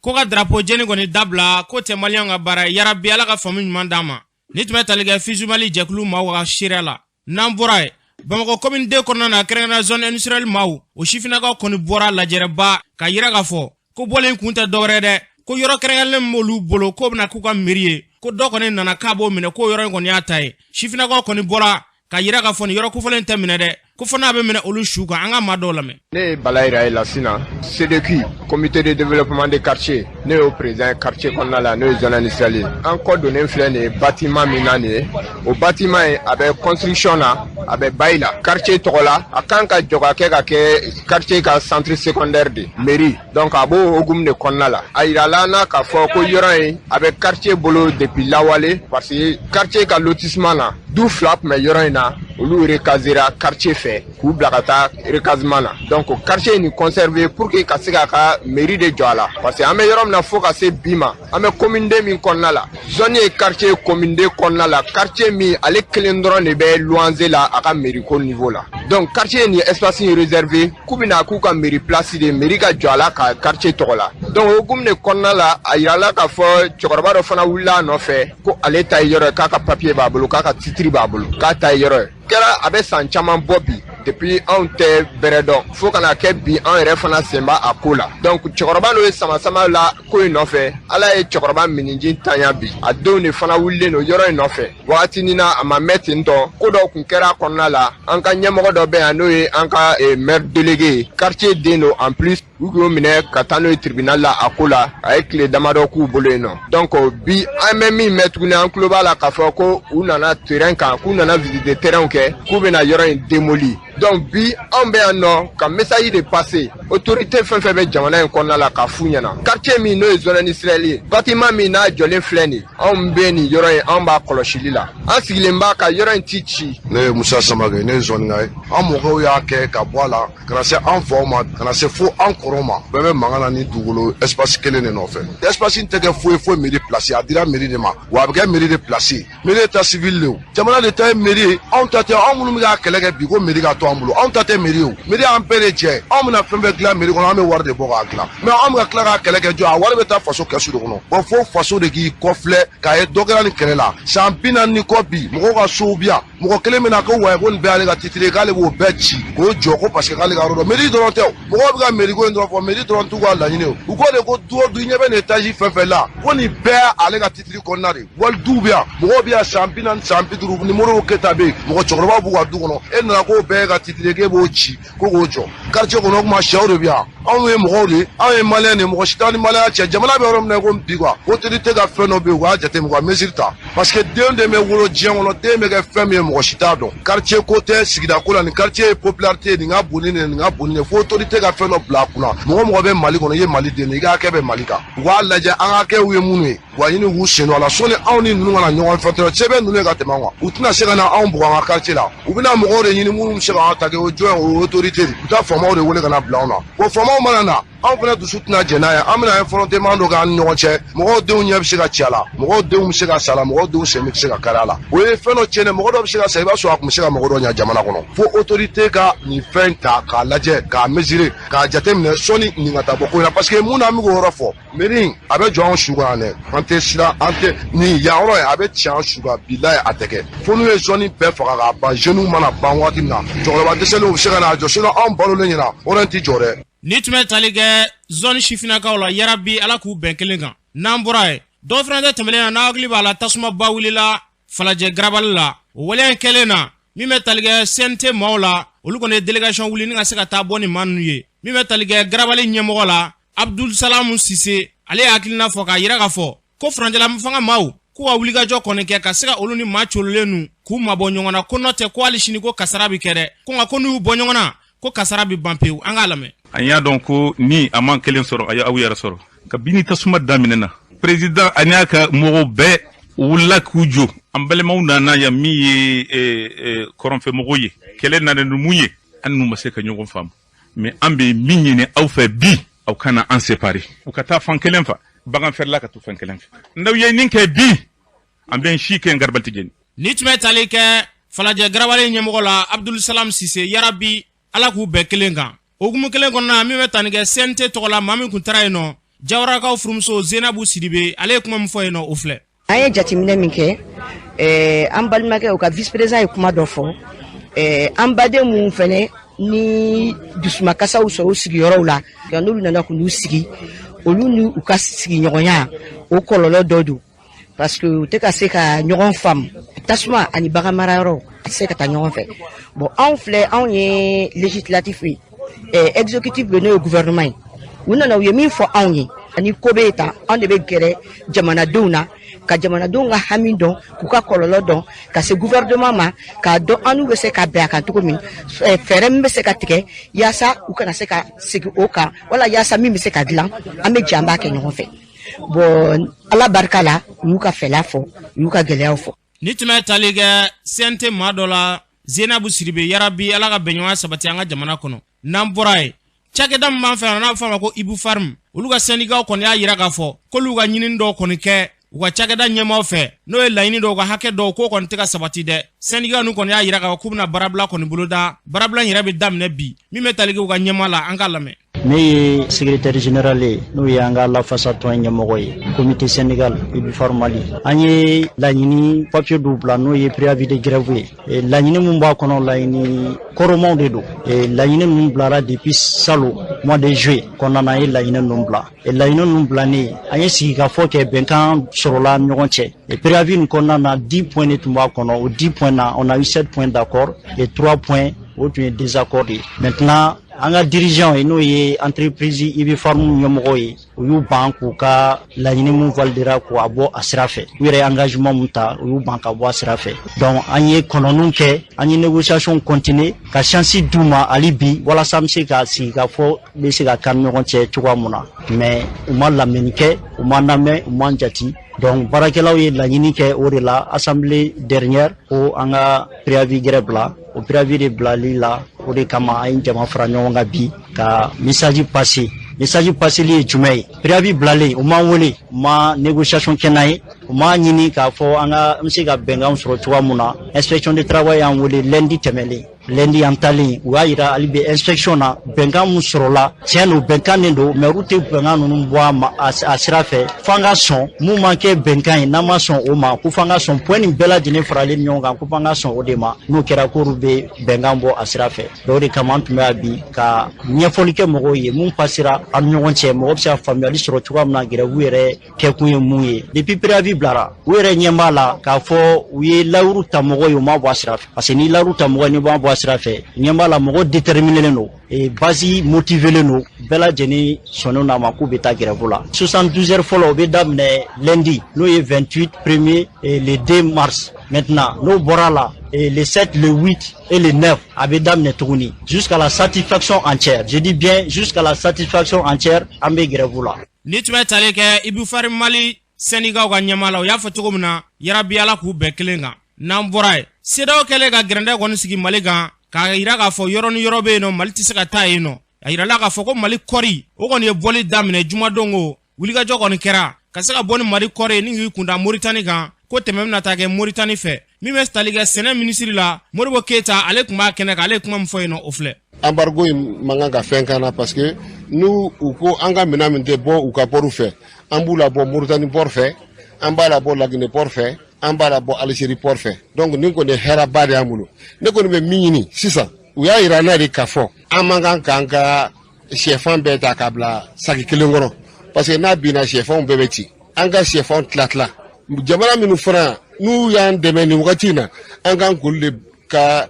Ko ka drapeau jeni kɔni dabila k'o tɛ maliyɛnw ka baara ye yarabi ala ka faamu ɲuman d'an ma ni tun bɛ tali kɛ Fizi Mali jɛkulu maaw ka seereya la n'an bɔra ye Bamako commune 2 kɔnɔna na kɛrɛnkɛrɛnna zone industrielle maaw o sifinnakaw kɔni bɔra lajɛrɛba ka yira k'a fɔ ko bɔlen kun tɛ dɔwɛrɛ dɛ ko yɔrɔ kɛrɛnkɛrɛnlen min b'olu bolo k'o bɛna k'u ka miiri ye ko dɔ kɔni nana k'a b'o minɛ k'o yɔrɔ in kɔni y'a ta ye sifinnakaw kɔni bɔra ka yira k'a fɔ nin yɔrɔ kofɔlen tɛ minɛ dɛ ko fɔ n'a bɛ minɛ olu su kan an ka maa dɔw lamɛn. Ne ye Bala Iraila Sina CDQ comité de développement des quartiers ne y'o président quartier kɔnɔna la n'o ye zone industrielle ye an kɔ donnen filɛ nin ye bâtiment min na nin ye o bâtiment ye a bɛ construction na a bɛ bail la quartier tɔgɔ la a kan ka jɔ ka kɛ quartier ka centre secondaire de mairie donc a b'o hokumu de kɔnɔna la a yirala n'a k'a fɔ ko yɔrɔ in a bɛ quartier bolo depuis lawale parce que quartier ka lotissement na du fila tun bɛ yɔrɔ in na olu recasera quartier fɛ k'u bila ka taa recasement na donc quartier ni conserver pour que ka se k'a ka mairie de jɔ a la parce que an bɛ yɔrɔ min na fo ka se bi ma an bɛ commune 2 min kɔnɔna la zone ye quartier commune 2 kɔnɔna la quartier min ale kelen dɔrɔn de bɛ luwanze la a ka mairie ko niveau la donc quartier ni espace in réservé k'u bɛna k'u ka mairie place de mairie ka jɔ a la ka quartier tɔgɔ la donc o hukumu de kɔnɔna la a yirala k'a fɔ cɛkɔrɔba dɔ fana wulila a nɔfɛ ko ale ta ye yɔrɔ ye k'a ka papier b'a bolo k'a ka titre b'a bolo k'a ta ye yɔrɔ ye kɛra a bɛ san caman bɔ bi depuis anw tɛ bɛrɛ dɔn fo kana kɛ bi an yɛrɛ fana sen b'a a ko la donc cɛkɔrɔba n'o ye sama-sama la ko in nɔfɛ ala ye cɛkɔrɔba miniji tanya bi a denw de fana wulilen don yɔrɔ in nɔfɛ wagatinin na a ma mɛn ten tɔ ko dɔw kun kɛra a kɔnɔna la an ka ɲɛmɔgɔ dɔ bɛ yan n'o ye an ka maire délégué quartier den don en plus u y'o minɛ ka taa n'o ye tribunal la a ko la a ye tile damadɔ k'u bolo yen nɔ donc bi an bɛ min mɛn tuguni an tulo b'a la k'a fɔ ko u nana terrain kan k'u nana visiter terrain kɛ k'u bɛna yɔrɔ in démoli donc bi anw bɛ yan nɔ ka message de passer autorité fɛn fɛn bɛ jamana in kɔnɔna la k'a f'u ɲɛna quartier min n'o ye zone industrielle ye bâtiment min n'a jɔlen filɛ nin anw bɛ nin yɔrɔ in anw b'a kɔlɔsili la an sigilen b'a ka yɔrɔ in ti ci. Ne ye Musa Samake ne ye zɔnniga ye an mɔgɔw y'a kɛ ka bɔ a la ka na se an faw ma ka na se fo an kɔrɔw ma bɛɛ bɛ mankan na ni dugukolo espace kelen de nɔfɛ espace in tɛ kɛ foyi foyi mairie place a dira mairie de ma wa a bɛ kɛ mairie de place mairie ta civil de o jamana de ta ye mairie ye anw ta tɛ anw minnu bɛ k'a kɛlɛ kɛ bi ko mairie ka tɔ to an bolo anw ta tɛ mairie o mairie an bɛɛ de jɛ anw bɛna fɛn bɛɛ dilan mairie kɔnɔ an bɛ wari de bɔ k'a dilan mais anw bɛ ka tila k'a kɛlɛ kɛ jɔ a wari bɛ taa faso kɛsu de kɔnɔ bon fo faso de k'i kɔfilɛ k'a ye dɔ kɛra nin kɛlɛ la san 40 ni kɔ bi mɔgɔw ka sow bi yan mɔgɔ kelen bɛna ko wa ko nin bɛɛ y'ale ka titre k'ale b'o bɛɛ ci k'o jɔ ko parce que k'ale ka yɔrɔ dɔn mairie dɔrɔn tɛ o mɔgɔw bɛ ka mairie ko in dɔrɔn fɔ mairie dɔrɔn t'u ka laɲini o u ko de ko du o du ɲɛ bɛ nin étage fɛn fɛn la ko nin bɛɛ ale ka titre kɔnɔna de wali duw bɛ yan mɔgɔw bɛ yan san 40 san 50 numéro kɛta bɛ yen mɔgɔ cɛkɔrɔba b'u ka du kɔnɔ e nana k'o bɛɛ ka titre k'e b'o ci ko k'o jɔ quartier kɔnɔ o kuma sɛw de bɛ yan anw ye mɔgɔw de anw ye maliyɛn de mɔgɔ si t'an ni maliyɛn cɛ jamana bɛ yɔrɔ min na ko bi quoi autorité ka fɛn dɔ bɛ yen u k'a jateminɛ u ka mesure ta parce que den de bɛ wolo diɲɛ kɔnɔ den bɛ kɛ fɛn min ye mɔgɔ si t'a dɔn quartier ko tɛ sigida ko la nin quartier ye popularité nin ka bonni nin ka bonni fo autorité ka fɛn dɔ bila a kunna mɔgɔ bɛ Mali kɔnɔ i ye Mali den de i ka hakɛ bɛ Mali kan u k'a lajɛ an ka hakɛw ye minnu ye wa ɲini k'u sen don a la sɔni anw ni ninnu kana ɲɔgɔn fɛ tɛ sɛbɛn ninnu ye ka tɛmɛ an kan u tɛna se ka na anw bugɔ an ka quartier la u bɛna mɔgɔw de ɲini minnu bɛ se k'an ta kɛ o jɔn o autorité u taa faamaw de wele ka na bila anw na bon faamaw mana na anw fana dusu tɛna jɛ n'a ye an bɛna affrontement dɔ k'an ni ɲɔgɔn cɛ mɔgɔw denw ɲɛ bɛ se ka ci a la mɔgɔw denw bɛ se ka sa a la mɔgɔw denw sen bɛ se ka kari a la o ye fɛn dɔ tiɲɛ dɛ mɔgɔ dɔ bɛ se ka sa i b'a sɔrɔ a tun bɛ se ka mɔgɔ dɔ ɲɛ jamana kɔnɔ fo autorité ka nin fɛn ta k'a lajɛ k'a mesurer k'a jateminɛ sɔni nin ka taa bɔ ko in na parce que mun na an bɛ k'o yɔrɔ fɔ mairie a bɛ jɔ anw su kan dɛ an tɛ siran an tɛ nin yan yɔrɔ ye a bɛ ci an su kan bilayi a tɛ kɛ fo n'u ye zone bɛɛ faga k'a ban jeunes mana ban waati min na cɛkɔrɔba dɛsɛlenw bɛ se ka n'a jɔ sinon anw balolen ɲɛna o yɛrɛ tɛ jɔ dɛ. Ni tun bɛ tali kɛ zone sifinnakaw la yarabi ala k'u bɛn kelen kan n'an bɔra ye dɔw fana tɛ tɛmɛlen na n'aw hakili b'a la tasuma ba wulila falajɛ garabali la o waleya in kɛlen na min bɛ tali kɛ CNT maaw la olu kɔni ye délégation wuli ni ka se ka taa bɔ ni maa ninnu ye min bɛ tali kɛ garabali ɲɛmɔgɔ la Abdul Salamu Sise ale ye hakilina fɔ k'a yira k'a fɔ ko furancɛla fanga maaw k'u ka wulikajɔ kɔni kɛ ka se ka olu ni maa cololen nu k'u mabɔ ɲɔgɔn na ko n'o tɛ ko hali sini ko kasara bi kɛ dɛ ko nka ko n'u y'u bɔ ɲɔgɔn na ko kasara bi ban pewu an k'a lamɛn. an y'a dɔn ko ni a man kelen sɔrɔ a ye aw yɛrɛ sɔrɔ kabini tasuma daminɛna président ani a ka mɔgɔw bɛɛ wulila k'u jɔ an balimaw nana yan min ye kɔrɔnfɛmɔgɔw ye kɛlɛ nana ni mun ye an n'u ma se ka ɲɔgɔn faamu mais an bɛ min ɲini aw fɛ bi aw kana an séparer u ka taa fan kelen fɛ bagan fɛrɛla ka to fan kelen fɛ n'aw ye nin kɛ bi an bɛ si kɛ garabali tigɛ ni tun bɛ tali kɛ falajɛ garabali ɲɛmɔgɔ la Abdul Salam Sise yarabi ala k'u bɛɛ kelen kan okumu kelen kɔnɔna min bɛ tani kɛ CNT tɔgɔ la maa min kun taara yen nɔ Jawarakaw furumuso Zenabu Sidibe ale ye kuma min fɔ yen nɔ o filɛ. an ye jateminɛ min kɛ an balimakɛ o ka vice président ye kuma dɔ fɔ an baden mun fɛnɛ ni dusumakasaw sɔrɔ u sigiyɔrɔw la n'olu nana k'u sigi olu ni u ka sigiɲɔgɔnya o kɔlɔlɔ dɔ don parce que u tɛ ka se ka ɲɔgɔn faamu tasuma ani bagan marayɔrɔ a tɛ se ka taa ɲɔgɔn fɛ bon anw filɛ anw ye législatif ye exécutif bɛ n'o ye gouvernement ye u nana u ye min fɔ anw ye ani ko bɛ tan anw de bɛ gɛrɛ jamanadenw na ka jamanadenw ka hami dɔn k'u ka kɔlɔlɔ dɔn ka se gouvernement ma k'a dɔn an n'u bɛ se ka bɛn a kan cogo min fɛɛrɛ min bɛ se ka tigɛ yaasa u kana se ka segin o kan wala yaasa min bɛ se ka dilan an bɛ jɛ an b'a kɛ ɲɔgɔn fɛ bon ala barika la u y'u ka fɛla fɔ u y'u ka gɛlɛyaw fɔ. ni tun bɛ tali kɛ CNT maa dɔ la Zenabu Sidibe yarabi ala ka bɛnɲɔgɔnya sabati an ka jamana kɔnɔ n'an bɔra ye cakɛda min b'an fɛ n'a bɛ fɔ a ma ko Ibu Farm olu ka syndicat kɔni y'a yira k'a fɔ k'olu ka ɲinini dɔw kɔni kɛ u ka cakɛda ɲɛmaaw fɛ n'o ye laɲini dɔw ka hakɛ dɔw k'o kɔni tɛ ka sabati dɛ syndicat ninnu kɔni y'a yira k'a fɔ k'u bɛna baarabila kɔni boloda baarabila in yɛrɛ bɛ daminɛ bi min bɛ tali kɛ u ka ɲɛmaa la an k'a lamɛn. ne ye secrétaire général ye n'o ye an ka lafasatɔn ɲɛmɔgɔ ye comité syndical Ibu Farm Mali an ye laɲini papier dɔw bila n'o ye préavis de grève ye laɲini min b'a kɔnɔ laɲini kɔrɔmanw de don laɲini ninnu bilara depuis salon mois de juillet kɔnɔna na an ye laɲini ninnu bila laɲini ninnu bilanen an ye sigikafɔ kɛ bɛnkan sɔrɔla ɲɔgɔn cɛ préavis nin kɔnɔna na 10 points de tun b'a kɔnɔ o 10 points na on a eu 7 points d'accord et 3 points o tun ye désaccord de maintenant an ka dirigeant ye n'o ye entreprise Ibu Farm ɲɛmɔgɔ ye u y'u ban k'u ka laɲini min validera k'u bɔ a sira fɛ u yɛrɛ engagement min ta u y'u ban ka bɔ a sira fɛ donc an ye kɔnɔniw kɛ an ye négociation continuer ka chance d'u ma hali bi walasa an bɛ se ka sigi ka fɔ bɛ se ka kan ɲɔgɔn cɛ cogoya mun na mais u ma lamɛnni kɛ u ma lamɛn u ma jati donc baarakɛlaw ye laɲini kɛ o de la assemblée dernière ko an ka préavis grève bila o préavis de bilali la o de kama an ye jama fara ɲɔgɔn kan bi ka message passer li ye jumɛn ye préavis bilalen u m'an wele u ma négociation kɛ n'an ye u m'a ɲini k'a fɔ an bɛ se ka bɛnkanw sɔrɔ cogoya mun na inspection de travail y'an wele lundi tɛmɛlen lundi an talen u y'a yira hali bi inspection na bɛnkan mun sɔrɔla tiɲɛ don bɛnkan nin don mais olu tɛ bɛnkan ninnu bɔ a sira fɛ f'an ka sɔn mun man kɛ bɛnkan ye n'an ma sɔn o ma ko f'an ka sɔn point nin bɛɛ lajɛlen faralen ɲɔgɔn kan ko f'an ka sɔn o de ma n'o kɛra k'olu bɛ bɛnkan bɔ a sira fɛ o de kama an tun bɛ yan bi ka ɲɛfɔli kɛ mɔgɔw ye mun pasera an ni ɲɔgɔn cɛ mɔgɔ bɛ se ka faamuyali sɔrɔ cogoya min na grève yɛrɛ kɛkun ye mun ye depuis préavis bilara u yɛrɛ ɲɛ b'a la k'a fɔ u ye layuru ta mɔgɔ ye u ma bɔ a sira fɛ parce que ni layuru ta mɔgɔ ni b'a bɔ a sira fɛ ɲɛ b'a la mɔgɔ déterminelen don base motivelen don bɛɛ lajɛlen sɔnnen n'a ma k'u bɛ taa grève la 72 heures fɔlɔ u bɛ daminɛ lundi n'o ye 28 premier le 2 mars maintenant n'o bɔra la le 7 le 8 et le 9 a bɛ daminɛ tuguni jusqu'à la satisfaction entière je dis bien jusqu'à la satisfaction entière an bɛ grève la ni tun bɛ tali kɛ Ibu Fari Mali Sénégal ka ɲɛmaa la u y'a fɔ cogo min na yarabi Ala k'u bɛɛ kelen kan n'an bɔra ye CEDEAO kɛlen ka gɛrɛndɛ kɔni sigi Mali kan k'a yira k'a fɔ yɔrɔ ni yɔrɔ bɛ yen nɔ Mali tɛ se ka taa yen nɔ a yirala k'a fɔ ko Mali kɔri o kɔni ye bɔli daminɛ jumadon o wulikajɔ kɔni kɛra ka se ka bɔ ni Mali kɔri ye ni k'i kunda Mauritanie kan ko tɛmɛ bɛna taa kɛ Mauritanie fɛ min bɛ tali kɛ sɛnɛ ministre la Modibo Keita ale tun b'a kɛnɛ kan ale kuma min fɔ yen nɔ o filɛ embargo in man kan ka fɛn kana parce que n'u u ko an ka minɛn min tɛ bɔ u ka port fɛ an b'u labɔ Mauritanie port fɛ an b'a labɔ Laginɛ port fɛ an b'a labɔ Algérie port fɛ donc nin kɔni ye hɛrɛba de y'an bolo ne kɔni bɛ min ɲini sisan u y'a yira n'a de k'a fɔ an man kan k'an ka sɛfan bɛɛ ta k'a bila saki kelen kɔnɔ parce que n'a binna sɛfanw bɛɛ bɛ ci an ka sɛfanw tila jamana minnu fana n'u y'an dɛmɛ nin wagati in na an kan k'olu de ka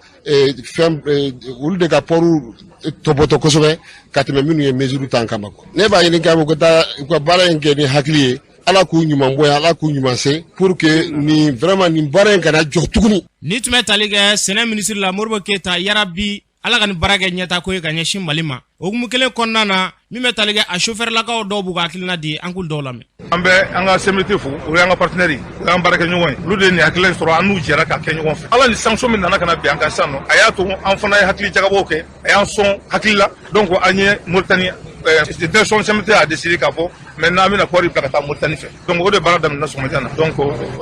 olu de ka pɔru tɔbɔtɔ kosɛbɛ ka tɛmɛ minnu ye mesure ta an kama ne b'a ɲini k'a fɔ ko taa u ka baara in kɛ ni hakili ye Ala k'u ɲuman bɔ Ala k'u ɲuman se pour que nin vraiment nin baara in kana jɔ tuguni ni tun bɛ tali kɛ sɛnɛ ministre la Modibo Keita yarabi Ala ka nin baara kɛ ɲɛta ko ye ka ɲɛsin Mali ma o hukumu kelen kɔnɔna na min bɛ tali kɛ a chauffeur lakaw dɔw b'u ka hakilina di an k'u dɔw lamɛn an bɛ an ka CMDT fo o y'an ka partenaire ye o y'an baarakɛ ɲɔgɔn ye olu de ye nin hakilina sɔrɔ an n'u jɛra ka kɛ ɲɔgɔn fɛ Ala ni sanction min nana ka na bin an kan sisan nɔ a y'a to an fana ye hakili jagabɔw kɛ a y'an sɔn hakili la donc an ye Mauritanie direction CMDT a décidé k'a fɔ maintenant an bɛna kɔɔri bila ka taa Mauritanie fɛ donc o de baara daminɛna sɔgɔmada na donc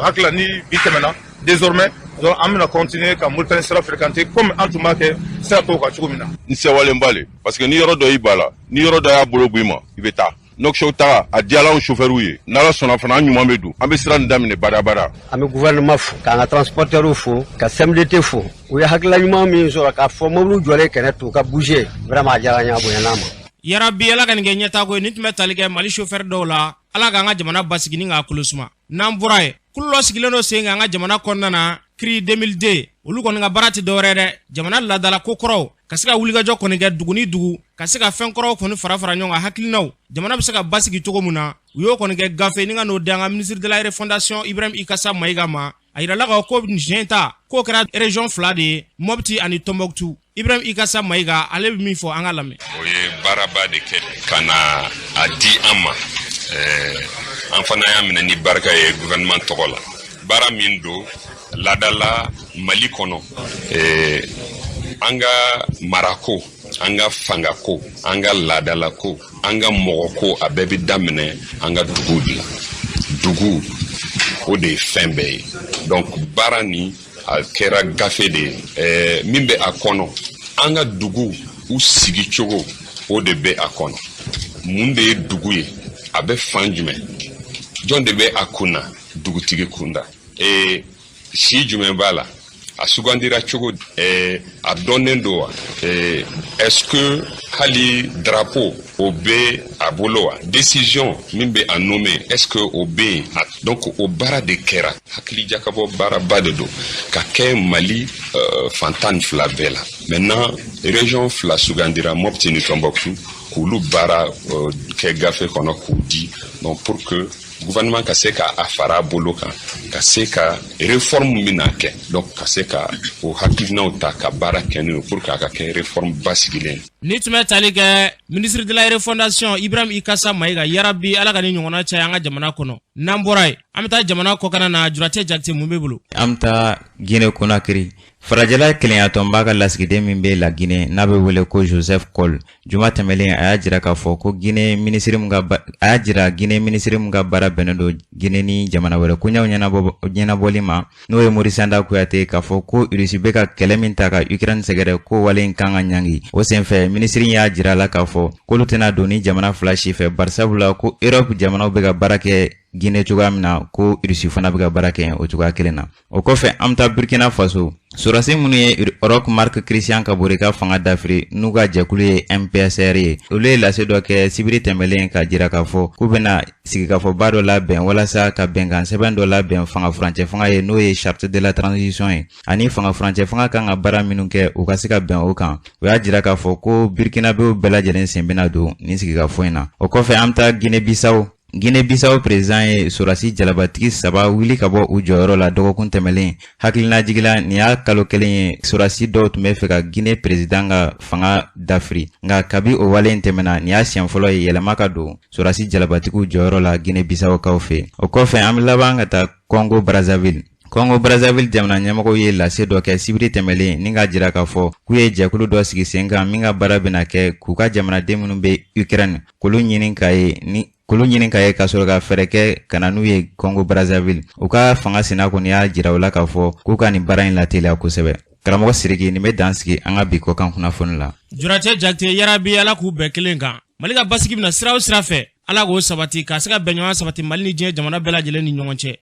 hakili la ni bi tɛmɛna désormais donc an bɛna continuer ka Mauritanie sira fréquenter comme an tun b'a kɛ sira tɔw kan cogo min na n sɛwalenba le parce que ni yɔrɔ dɔ y'i ba la ni yɔrɔ dɔ y'a bolo bɔ i ma i bɛ taa Nɔkisɛw taga a diyala anw chauffeur ye n'Ala sɔnna fana an ɲuman bɛ don an bɛ sira nin daminɛ badabada an bɛ gouvernement fo k'an ka transporteurs fo ka CMDT fo u ye hakilila ɲuman min sɔrɔ k'a fɔ mobiliw jɔlen kɛnɛ to ka bouger vraiment a diyara n ye a bonyana ma yarabi Ala ka nin kɛ ɲɛta ko ye ni tun bɛ tali kɛ Mali chauffeur dɔw la Ala k'an ka jamana basigi ni k'a kolo suma n'an bɔra ye kulu dɔ sigilen dɔ sen kan an ka jamana kɔnɔna na CRI 2002 olu kɔni ka baara tɛ dɔwɛrɛ dɛ jamana ladala ko kɔrɔw ka se ka wulikajɔ kɔni kɛ dugu ni dugu ka se ka fɛn kɔrɔw kɔni fara ɲɔgɔn kan hakilinaw jamana bɛ se ka basigi cogo min na u y'o kɔni kɛ gafe ni ka n'o di an ka ministre de la refondation Ibrahim Ikasa Mayiga ma a yirala ka ko nin ta k'o kɛra région 2 de ye Mopti ani Tombouctou Ibrahim Ikasa Mayiga ale bɛ min fɔ an ka lamɛn o ye baaraba de kɛ ka na a di an ma an fana y'a minɛ ni barika ye gouvernement tɔgɔ la baara min don ladala Mali kɔnɔ an ka marako an ka fangako an ka laadalako an ka mɔgɔko a bɛɛ bɛ daminɛ an ka duguw de la dugu o de ye fɛn bɛɛ ye donc baara ni a kɛra gafe de ye min bɛ a kɔnɔ an ka dugu u sigi cogo o de bɛ a kɔnɔ mun de ye dugu ye a bɛ fan jumɛn jɔn de bɛ a kunna dugutigi kunda si jumɛn b'a la a sugandira cogo a dɔnnen don wa est-ce que hali drapeau o bɛ a bolo wa décision min bɛ a nommé est-ce que o bɛ yen donc o baara de kɛra hakilijakabɔ baaraba de don ka kɛ Mali fantan fila bɛɛ la maintenant région fila sugandira Mopti ni Tombouctou k'olu baara kɛ gafe kɔnɔ k'u di donc pour que gouvernement ka se ka a fara bolo kan ka se ka réforme min na kɛ donc ka se ka o hakilinaw ta ka baara kɛ n'o pour que a ka kɛ réforme basigilen ni tun bɛ tali kɛ ministre de la refondation Ibrahim Ikasa Mayiga yarabi ala ka ni ɲɔgɔnna caya an ka jamana kɔnɔ n'an bɔra yen an bɛ taa jamana kɔkan na Jurate Jakite mun bɛ bolo an bɛ taa Guinée Conakry farajɛla kelenya b'a ka lasigiden min bɛ la Guinée n'a bɛ wele ko Joseph Kol juma tɛmɛlen a y'a jira k'a fɔ ko Guinée ministre mun ka baara bɛnnen don Guinée ni jamana wɛrɛ koɲɛw ɲɛnabɔli ma n'o ye Mori Sanda Kuyate k'a fɔ ko Russie bɛ ka kɛlɛ min ta ka Ukraine sɛgɛrɛ ko wale in kan ka ɲangi o senfɛ ministre y'a jira la k'a fɔ k'olu tɛna don ni jamana fila si fɛ barisabula ko Europe jamanaw bɛ ka baara kɛ Guinée cogoya min na ko Russie fana bɛ ka baara kɛ o cogoya kelen na o kɔfɛ an bɛ taa Burkina Faso Sorasi minnu ye Roch Marc Christian Kabore ka fanga dafiri n'u ka jɛkulu ye MPSR ye olu ye lase dɔ kɛ sibiri tɛmɛlen ka jira k'a fɔ k'u bɛna sigikafɔba dɔ labɛn walasa ka bɛnkan sɛbɛn dɔ labɛn fanga furancɛ fanga ye n'o ye charte de la transition ye ani fanga furancɛ fanga kan ka baara minnu kɛ u ka se ka bɛn o kan o y'a jira k'a fɔ ko Burkinabéw bɛɛ lajɛlen sen bɛna don nin sigikafɔ in na o kɔfɛ an bɛ taa Guinée-Bissau président ye Sorasi jalabatigi 3 wili ka bɔ u jɔyɔrɔ la dɔgɔkun tɛmɛlen hakilina jigila nin y'a kalo kelen ye Sorasi dɔw tun bɛ fɛ ka Guinée président ka fanga dafiri nka kabi o wale in tɛmɛna nin y'a siɲɛ fɔlɔ ye yɛlɛma ka don Sorasi jalabatigiw jɔyɔrɔ la Guinée-Bissau kaw fɛ o kɔfɛ an bɛ laban ka taa Congo Brazzaville jamana ɲɛmɔgɔw ye lase dɔ kɛ sibiri tɛmɛlen ni ka jira k'a fɔ k'u ye jɛkulu dɔ sigi sen kan min ka baara bɛna kɛ k'u ka jamanaden minnu bɛ Ukraine k'olu ɲini k'a ye ka sɔrɔ ka fɛɛrɛ kɛ ka na n'u ye Congo Brazzaville u ka fanga senna kɔni y'a jira u la k'a fɔ k'u ka nin baara in lateliya kosɛbɛ karamɔgɔ Siriki nin bɛ dan sigi an ka bi kɔkan kunnafoni la Jurate Jakite yarabi ala k'u bɛɛ kelen kan Mali ka basigi bɛna sira o sira fɛ ala k'o sabati ka se ka bɛnɲɔgɔn sabati Mali ni diɲɛ jamana bɛɛ lajɛlen ni ɲɔgɔn cɛ